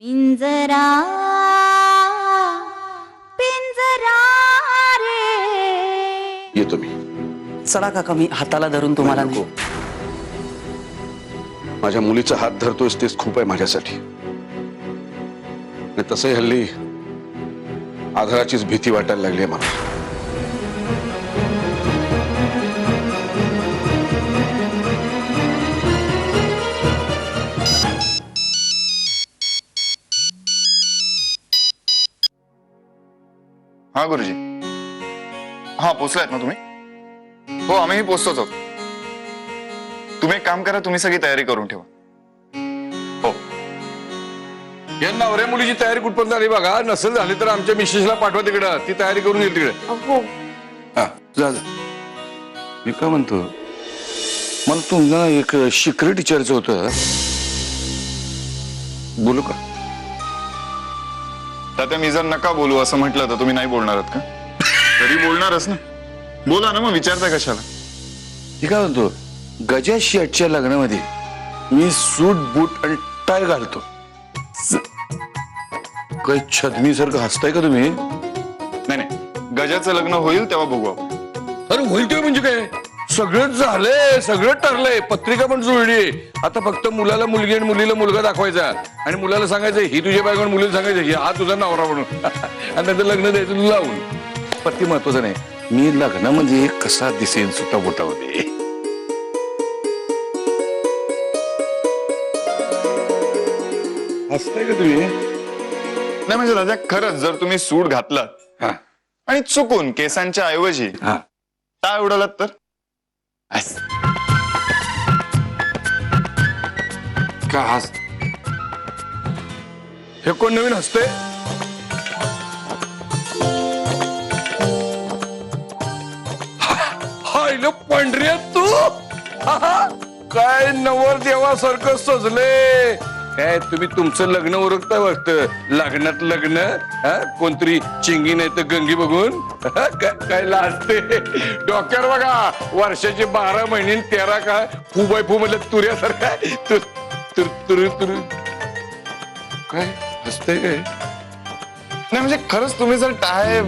पिंजरा पिंजरा रे येतो मी. चला काका, मी हाताला धरून तुम्हाला नको. माझ्या मुलीचा हात धरतोयस तेच खूप आहे माझ्यासाठी. आणि तसंही हल्ली आधाराचीच भीती वाटायला लागली आहे मला. हाँ गुरुजी. हाँ पोचलायत ना तुम्ही? हो आम्हीही पोचतोच आहोत. तुम्ही एक काम करा, तुम्ही सगळी तयारी करून ठेवा. हो या नवऱ्या मुलीची तयारी कुठपर्यंत झाली बघा. नसेल झाली तर आमच्या मिसेसला पाठवा तिकडं, ती तयारी करून येईल तिकडे. हो हा जा जा. मी काय म्हणतो, मला तुमचं एक सिक्रेट विचारायचं होतं, बोलू का? तात्या मी जर नका बोलू असं म्हटलं तर तुम्ही नाही बोलणार आहात का? तरी बोलणारच ना. बोला ना, मग विचारताय कशाला? मी काय म्हणतो, गजा शेटच्या लग्नामध्ये मी सूट बूट आणि टाय घालतो. काही छदमीसारखं हसताय का तुम्ही? नाही नाही, गजाचं लग्न होईल तेव्हा बघू आपण. अरे होईल ते म्हणजे काय, सगळंच झालंय, सगळं ठरलंय, पत्रिका पण जुळली. आता फक्त मुलाला मुलगी आणि मुलीला मुलगा दाखवायचा आणि मुलाला सांगायचं ही तुझ्या बायको आणि मुलीला सांगायचं ही हा तुझा नवरा म्हणून. आणि नंतर लग्न द्यायचं लावून. पत्ती महत्वाचं नाही, मी लग्नामध्ये कसा दिसेन सुटा बोटामध्ये. हसताय का तुम्ही? नाही म्हणजे दादा खरंच जर तुम्ही सूट घातलात हा आणि चुकून केसांच्या ऐवजी हा टाय उडालात तर? का हस, हे कोण नवीन हसते? हायलो पंढऱ्या तू काय नवर देवासारखं सजले. काय तुम्ही तुमचं लग्न उरकता वाटतं, लग्नात लग्न कोणतरी चिंगी नाही तर गंगी बघून काय लाजते. डोक्यावर बघा वर्षाचे 12 महिने 13 काय फू बाय फू म्हणजे तुऱ्यासारखा तुर काय हसते काय? नाही म्हणजे खरंच तुम्ही जर टाय